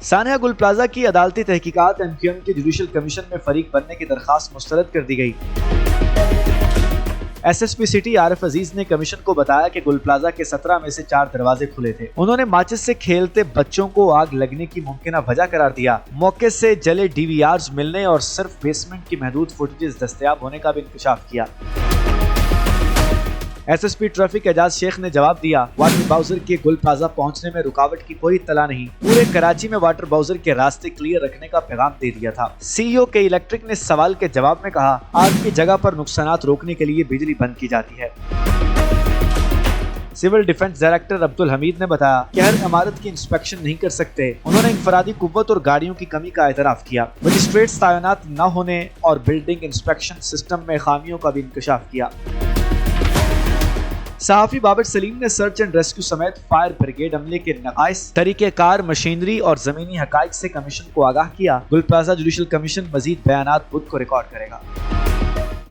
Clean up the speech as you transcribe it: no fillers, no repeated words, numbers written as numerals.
سانحہ گل پلازا کی عدالتی تحقیقات MQM کے جوڈیشل کمیشن میں فریق بننے کی درخواست مسترد کر دی گئی۔ SSP سٹی عارف عزیز نے کمیشن کو بتایا کہ گل پلازا کے 17 میں سے 4 دروازے کھلے تھے۔ انہوں نے ماچس سے کھیلتے بچوں کو آگ لگنے کی ممکنہ وجہ قرار دیا۔ موقع سے جلے DVRs ملنے اور صرف بیسمنٹ کی محدود فوٹیجز دستیاب ہونے کا بھی انکشاف کیا۔ SSP ٹریفک اعجاز شیخ نے جواب دیا، واٹر باؤزر کے گل پلازا پہنچنے میں رکاوٹ کی کوئی اطلاع نہیں، پورے کراچی میں واٹر باؤزر کے راستے کلیئر رکھنے کا پیغام دے دیا تھا۔ CEO کے الیکٹرک نے سوال کے جواب میں کہا، آگ کی جگہ پر نقصانات روکنے کے لیے بجلی بند کی جاتی ہے۔ سول ڈیفنس ڈائریکٹر عبدالحمید نے بتایا کہ ہر عمارت کی انسپیکشن نہیں کر سکتے۔ انہوں نے انفرادی قوت اور گاڑیوں کی کمی کا اعتراف کیا، مجسٹریٹس تعینات نہ ہونے اور بلڈنگ انسپیکشن سسٹم میں خامیوں کا بھی انکشاف کیا۔ صحافی بابر سلیم نے سرچ اینڈ ریسکیو سمیت فائر بریگیڈ عملے کے نقائص، طریقہ کار، مشینری اور زمینی حقائق سے کمیشن کو آگاہ کیا۔ گل پلازا جوڈیشل کمیشن مزید بیانات بدھ کو ریکارڈ کرے گا۔